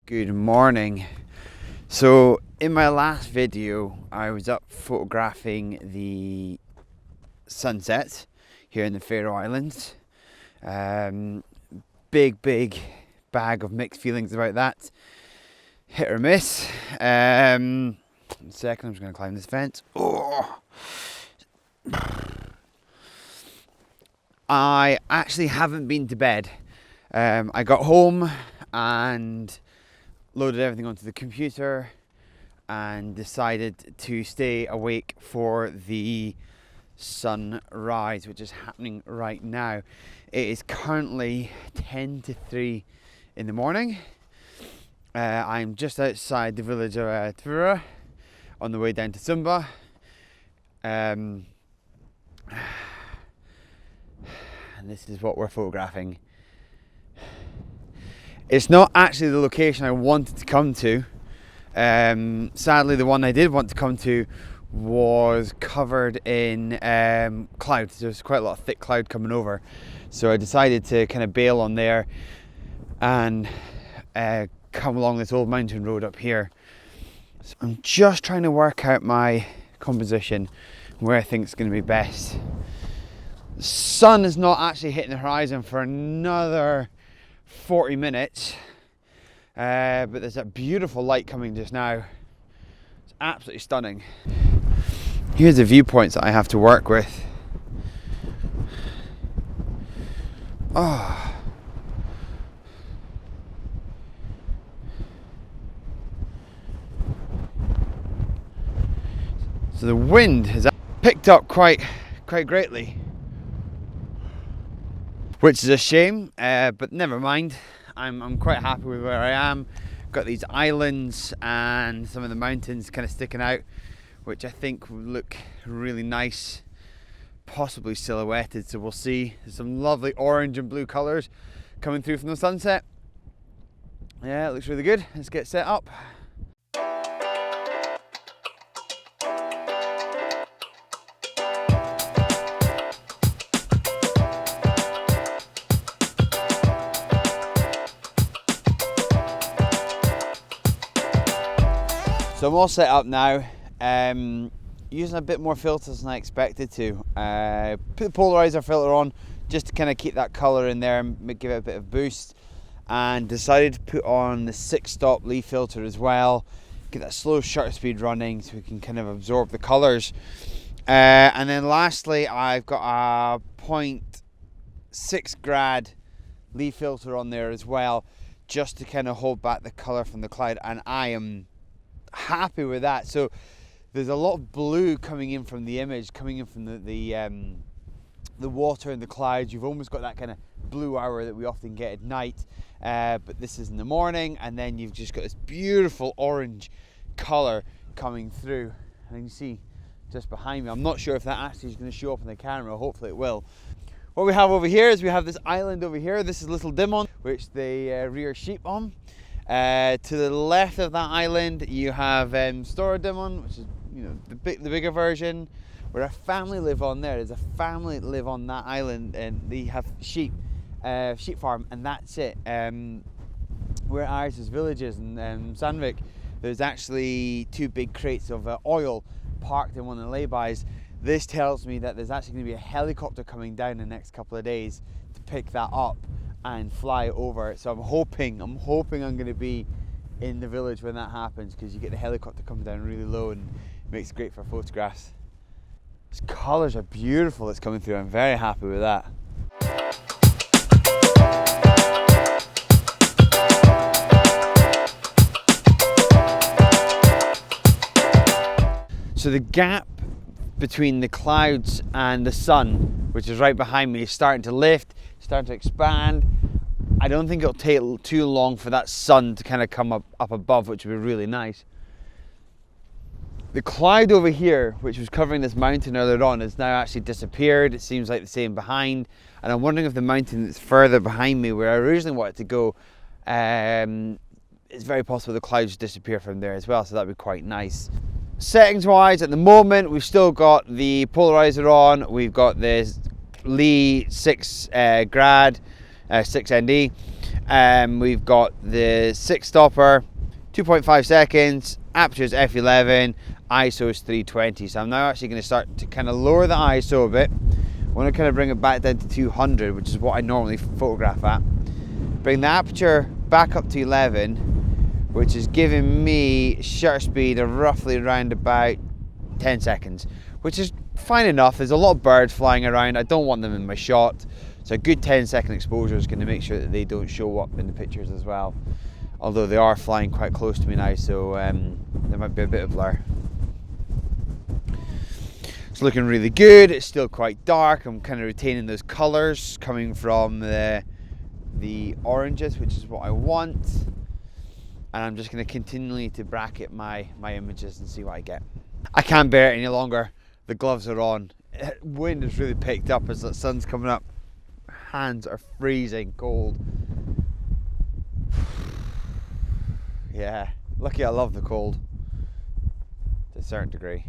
Good morning. So in my last video I was up photographing the sunset here in the Faroe Islands. Big bag of mixed feelings about that. Hit or miss. One second, I'm just going to climb this fence. Oh. I actually haven't been to bed. I got home and loaded everything onto the computer and decided to stay awake for the sunrise, which is happening right now. It is currently 10 to 3 in the morning. I'm just outside the village of Suðuroy on the way down to Sumba. And this is what we're photographing. It's not actually the location I wanted to come to. Sadly, the one I did want to come to was covered in clouds. There's quite a lot of thick cloud coming over. So I decided to kind of bail on there and come along this old mountain road up here. So I'm just trying to work out my composition, where I think it's going to be best. The sun is not actually hitting the horizon for another 40 minutes, but there's that beautiful light coming just now. It's absolutely stunning. Here's the viewpoints that I have to work with. Oh. So the wind has picked up quite greatly, which is a shame, but never mind. I'm quite happy with where I am. Got these islands and some of the mountains kind of sticking out, which I think will look really nice, possibly silhouetted, so we'll see. There's some lovely orange and blue colours coming through from the sunset. Yeah, it looks really good. Let's get set up. So I'm all set up now, using a bit more filters than I expected to. Put the polarizer filter on just to kind of keep that colour in there and give it a bit of boost, and decided to put on the 6-stop leaf filter as well, get that slow shutter speed running so we can kind of absorb the colours. And then lastly, I've got a 0.6 grad leaf filter on there as well, just to kind of hold back the colour from the cloud, and I am happy with that. So there's a lot of blue coming in from the image, coming in from the water and the clouds. You've almost got that kind of blue hour that we often get at night, but this is in the morning, and then you've just got this beautiful orange color coming through, and you can see just behind me. I'm not sure if that actually is going to show up on the camera. Hopefully it will. What we have over here is we have this island over here. This is Little Dimon, which they rear sheep on. To the left of that island you have Stora Dimon, which is, you know, the bigger version, where a family live on there. There's a family that live on that island, and they have sheep farm, and that's it. Where ours is villages in Sandvik, there's actually 2 big crates of oil parked in one of the laybys. This tells me that there's actually going to be a helicopter coming down in the next couple of days to pick that up and fly over. So I'm hoping I'm going to be in the village when that happens, because you get the helicopter coming down really low and it makes it great for photographs. These colours are beautiful that's coming through. I'm very happy with that. So the gap between the clouds and the sun, which is right behind me, is starting to lift, starting to expand. I don't think it'll take too long for that sun to kind of come up above, which would be really nice. The cloud over here, which was covering this mountain earlier on, has now actually disappeared. It seems like the same behind, and I'm wondering if the mountain that's further behind me, where I originally wanted to go, it's very possible the clouds disappear from there as well, so that'd be quite nice. Settings wise, at the moment we've still got the polarizer on. We've got this Lee 6 grad 6 ND. We've got the 6 stopper, 2.5 seconds, aperture is f11, ISO is 320. So I'm now actually going to start to kind of lower the ISO a bit. I want to kind of bring it back down to 200, which is what I normally photograph at. Bring the aperture back up to 11, which is giving me shutter speed of roughly around about 10 seconds, which is fine enough. There's a lot of birds flying around. I don't want them in my shot. So a good 10-second exposure is going to make sure that they don't show up in the pictures as well. Although they are flying quite close to me now, so there might be a bit of blur. It's looking really good. It's still quite dark. I'm kind of retaining those colours coming from the oranges, which is what I want. And I'm just going to continually to bracket my images and see what I get. I can't bear it any longer. The gloves are on. Wind has really picked up as the sun's coming up. Hands are freezing cold. Yeah, lucky I love the cold to a certain degree.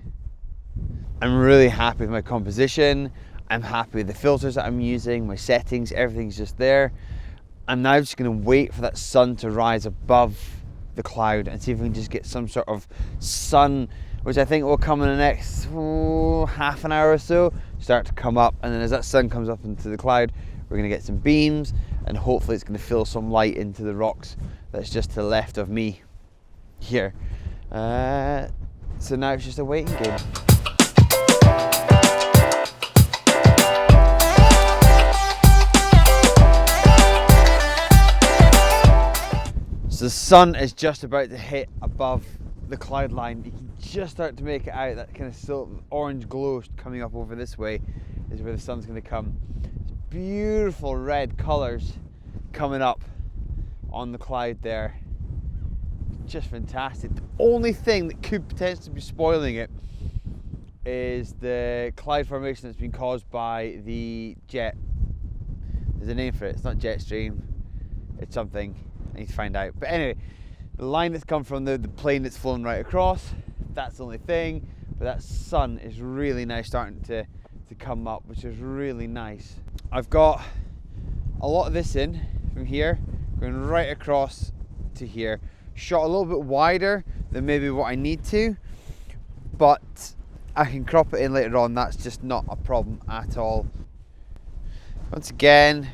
I'm really happy with my composition. I'm happy with the filters that I'm using, my settings, everything's just there. I'm now just going to wait for that sun to rise above the cloud and see if we can just get some sort of sun, which I think will come in the next half an hour or so, start to come up. And then as that sun comes up into the cloud, we're going to get some beams, and hopefully it's going to fill some light into the rocks that's just to the left of me here. So now it's just a waiting game. So the sun is just about to hit above the cloud line. You can just start to make it out. That kind of still orange glow coming up over this way is where the sun's going to come. It's beautiful red colours coming up on the cloud there. Just fantastic. The only thing that could potentially be spoiling it is the cloud formation that's been caused by the jet. There's a name for it. It's not jet stream. It's something. I need to find out. But anyway, the line that's come from the plane that's flown right across, that's the only thing. But that sun is really now starting to come up, which is really nice. I've got a lot of this in from here, going right across to here. Shot a little bit wider than maybe what I need to, but I can crop it in later on. That's just not a problem at all. Once again,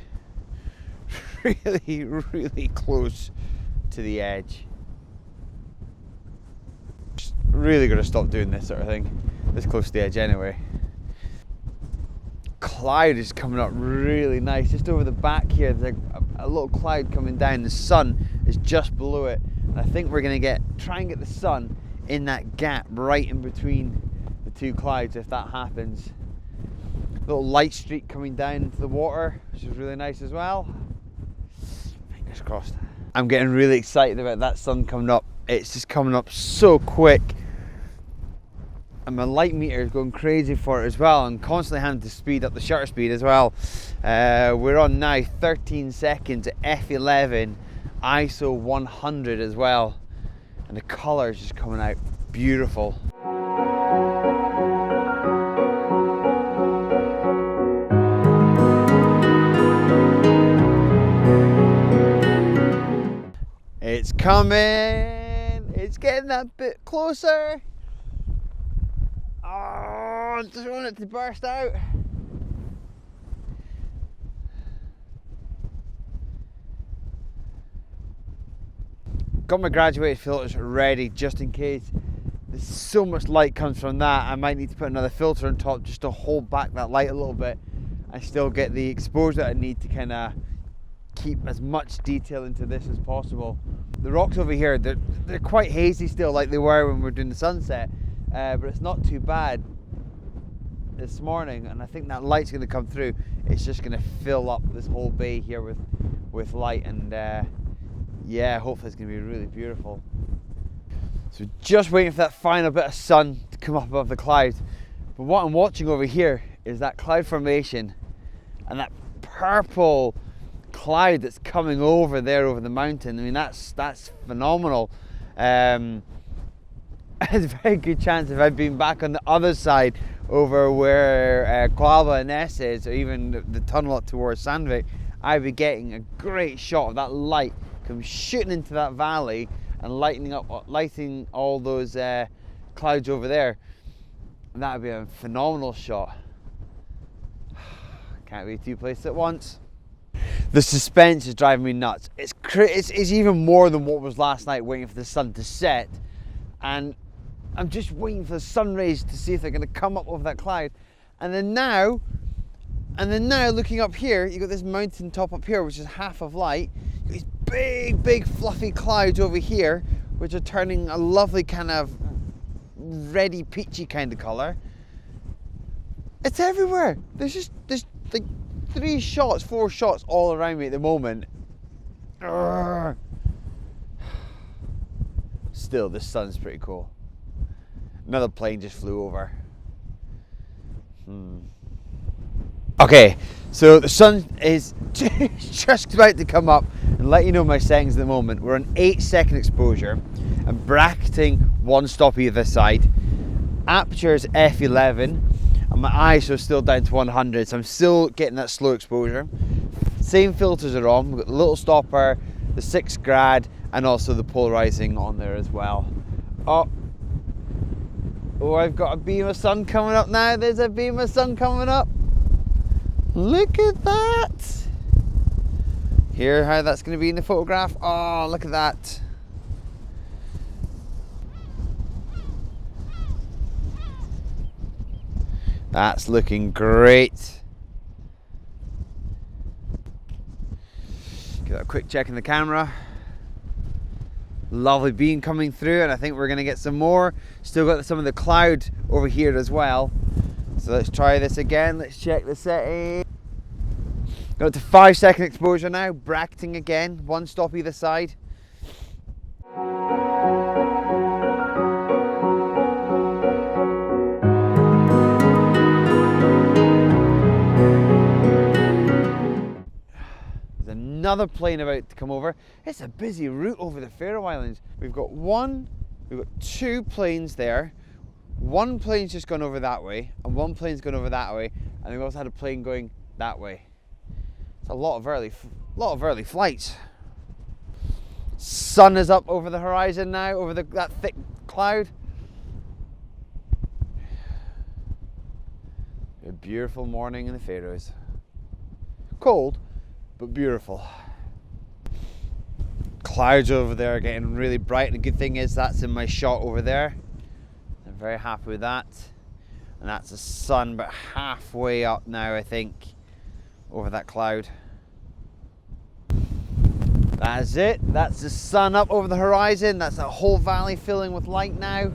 really close to the edge. Just really got to stop doing this sort of thing this close to the edge anyway. Cloud is coming up really nice just over the back here. There's a little cloud coming down. The sun is just below it, and I think we're going to try and get the sun in that gap right in between the two clouds. If that happens, little light streak coming down into the water, which is really nice as well. Fingers crossed. I'm getting really excited about that sun coming up. It's just coming up so quick, and my light meter is going crazy for it as well. I'm constantly having to speed up the shutter speed as well. We're on now 13 seconds at f11, ISO 100 as well, and the colour is just coming out beautiful. It's coming, it's getting that bit closer. Oh, I just want it to burst out. Got my graduated filters ready just in case there's so much light comes from that. I might need to put another filter on top just to hold back that light a little bit and still get the exposure that I need to kind of keep as much detail into this as possible. The rocks over here, they're quite hazy still, like they were when we were doing the sunset, but it's not too bad this morning, and I think that light's going to come through. It's just going to fill up this whole bay here with light, and yeah, hopefully it's going to be really beautiful. So just waiting for that final bit of sun to come up above the clouds. But what I'm watching over here is that cloud formation and that purple cloud that's coming over there over the mountain. I mean, that's phenomenal. There's a very good chance if I'd been back on the other side over where Qualba and Ness is, or even the tunnel up towards Sandvik, I'd be getting a great shot of that light come shooting into that valley and lighting all those clouds over there. And that would be a phenomenal shot. Can't be two places at once. The suspense is driving me nuts. It's even more than what was last night, waiting for the sun to set, and I'm just waiting for the sun rays to see if they're going to come up over that cloud. And then now looking up here, you've got this mountain top up here, which is half of light. These big fluffy clouds over here, which are turning a lovely kind of reddy peachy kind of colour. It's everywhere. There's like 4 shots all around me at the moment. Urgh. Still, this sun's pretty cool. Another plane just flew over. Okay, so the sun is just about to come up, and let you know my settings at the moment. We're on 8-second exposure. I'm bracketing 1 stop either side. Aperture is f11, and my ISO is still down to 100, so I'm still getting that slow exposure. Same filters are on. We've got the little stopper, the 6 grad, and also the polarizing on there as well. Oh, I've got a beam of sun coming up now. There's a beam of sun coming up. Look at that. Hear how that's going to be in the photograph? Oh, look at that. That's looking great. Give that a quick check in the camera. Lovely beam coming through, and I think we're going to get some more. Still got some of the cloud over here as well. So let's try this again. Let's check the setting. Got it to 5-second exposure now. Bracketing again. 1 stop either side. Another plane about to come over. It's a busy route over the Faroe Islands. We've got 2 planes there. 1 plane's just gone over that way, and 1 plane's gone over that way, and we've also had a plane going that way. It's a lot of early flights. Sun is up over the horizon now, over that thick cloud. A beautiful morning in the Faroes. Cold, but beautiful. Clouds over there are getting really bright, and the good thing is that's in my shot over there. I'm very happy with that. And that's the sun about halfway up now, I think, over that cloud. That's it. That's the sun up over the horizon. That's that whole valley filling with light now.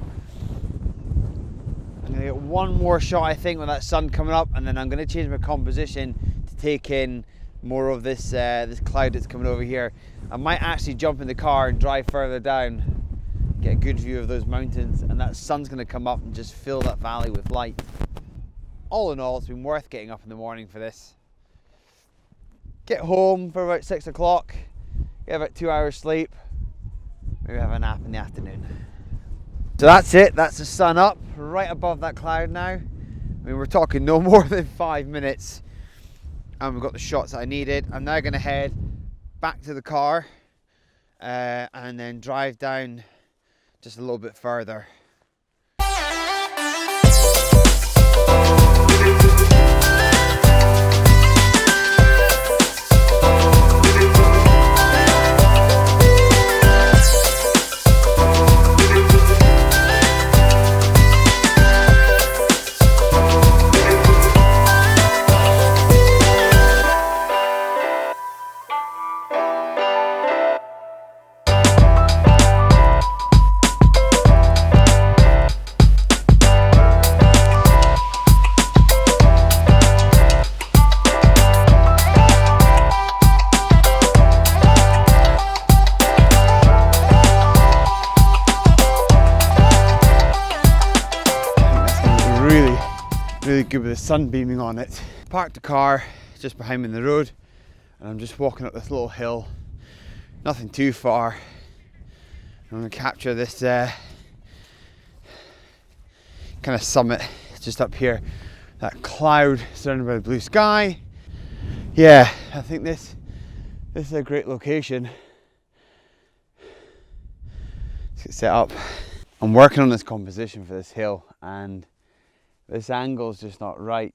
I'm gonna get 1 more shot, I think, with that sun coming up, and then I'm gonna change my composition to take in more of this this cloud that's coming over here. I might actually jump in the car and drive further down, get a good view of those mountains, and that sun's going to come up and just fill that valley with light. All in all, it's been worth getting up in the morning for this. Get home for about 6 o'clock, get about 2 hours sleep, maybe have a nap in the afternoon. So that's it. That's the sun up right above that cloud now. I mean, we're talking no more than 5 minutes. And we've got the shots that I needed. I'm now going to head back to the car and then drive down just a little bit further. Really good with the sun beaming on it. Parked the car just behind me in the road, and I'm just walking up this little hill, nothing too far. I'm going to capture this kind of summit just up here, that cloud surrounded by the blue sky. Yeah, I think this is a great location to get set up. I'm working on this composition for this hill, and this angle is just not right.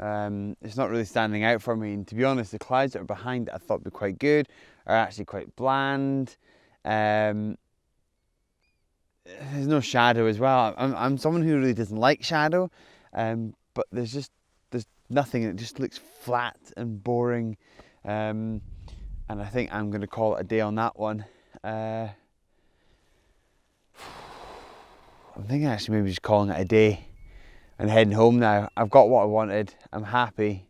It's not really standing out for me, and to be honest, the clouds that are behind it I thought would be quite good are actually quite bland. There's no shadow as well. I'm someone who really doesn't like shadow, but there's nothing. It just looks flat and boring, and I think I'm going to call it a day on that one. I'm thinking actually maybe just calling it a day and heading home now. I've got what I wanted. I'm happy,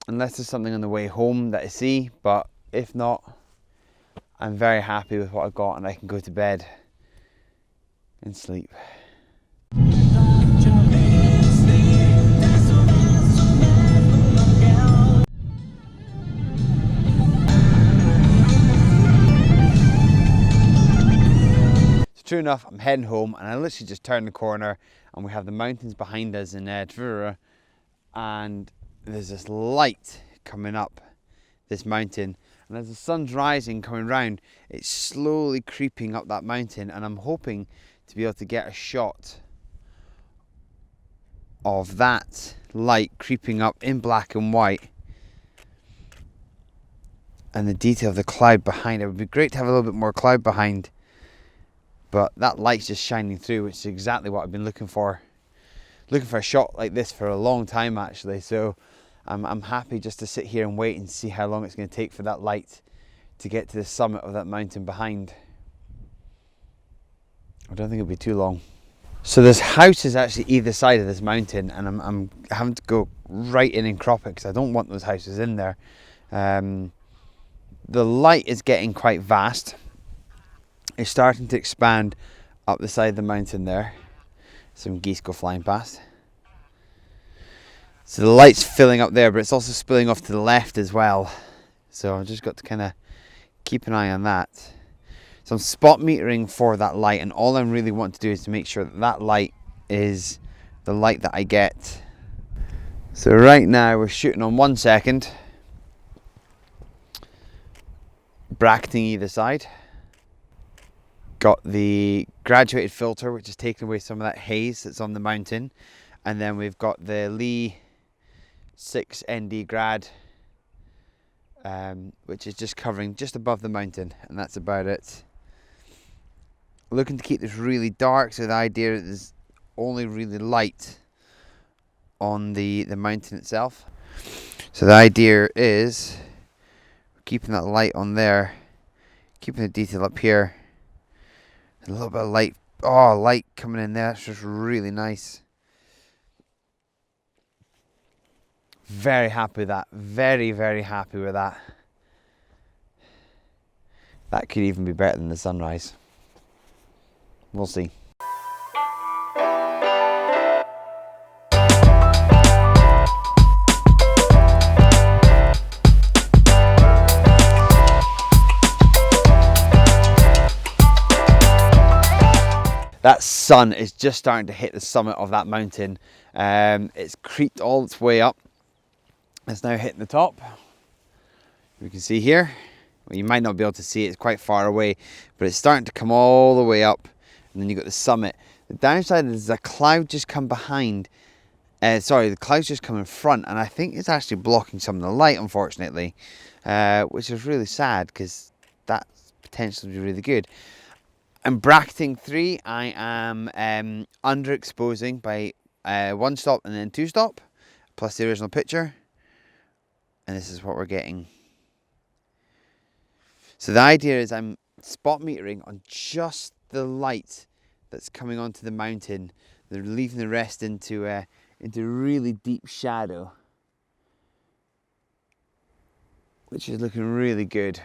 unless there's something on the way home that I see, but if not, I'm very happy with what I've got, and I can go to bed and sleep. True enough, I'm heading home, and I literally just turned the corner and we have the mountains behind us in Suðuroy, and there's this light coming up this mountain, and as the sun's rising coming round, it's slowly creeping up that mountain, and I'm hoping to be able to get a shot of that light creeping up in black and white, and the detail of the cloud behind. It would be great to have a little bit more cloud behind, but that light's just shining through, which is exactly what I've been looking for. Looking for a shot like this for a long time actually, so I'm happy just to sit here and wait and see how long it's going to take for that light to get to the summit of that mountain behind. I don't think it'll be too long. So this house is actually either side of this mountain, and I'm having to go right in and crop it because I don't want those houses in there. The light is getting quite vast. It's starting to expand up the side of the mountain there. Some geese go flying past. So the light's filling up there, but it's also spilling off to the left as well. So I've just got to kind of keep an eye on that. So I'm spot metering for that light, and all I really want to do is to make sure that that light is the light that I get. So right now we're shooting on 1 second, bracketing either side. Got the graduated filter, which is taking away some of that haze that's on the mountain, and then we've got the Filter ND GRAD, which is just covering just above the mountain, and that's about it. Looking to keep this really dark, so the idea is there's only really light on the mountain itself. So the idea is keeping that light on there, keeping the detail up here. A little bit of light, light coming in there, that's just really nice. Very happy with that, very, very happy with that. That could even be better than the sunrise. We'll see. That sun is just starting to hit the summit of that mountain. It's creeped all its way up. It's now hitting the top. You can see here. Well, you might not be able to see it, it's quite far away, but it's starting to come all the way up, and then you've got the summit. The downside is a cloud just come behind. The cloud's just come in front, and I think it's actually blocking some of the light, unfortunately, which is really sad because that's potentially really good. I'm bracketing 3. I am underexposing by 1 stop and then 2 stop, plus the original picture. And this is what we're getting. So the idea is I'm spot metering on just the light that's coming onto the mountain. They're leaving the rest into really deep shadow, which is looking really good.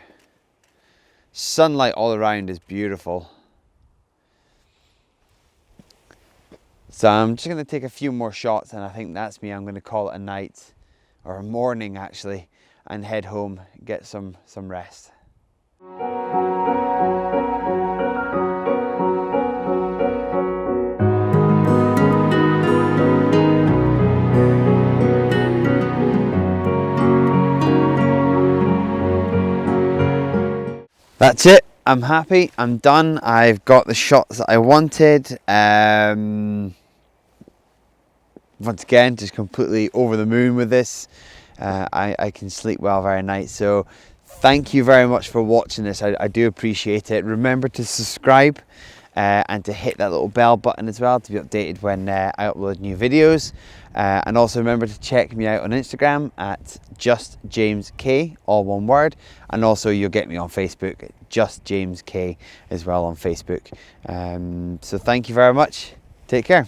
Sunlight all around is beautiful. So I'm just going to take a few more shots, and I think that's me. I'm going to call it a night, or a morning actually, and head home, get some rest. That's it. I'm happy. I'm done. I've got the shots that I wanted. Once again, just completely over the moon with this. I can sleep well very night. So thank you very much for watching this. I do appreciate it. Remember to subscribe and to hit that little bell button as well to be updated when I upload new videos. And also remember to check me out on Instagram at JustJamesK, all one word. And also you'll get me on Facebook, JustJamesK as well on Facebook. So thank you very much. Take care.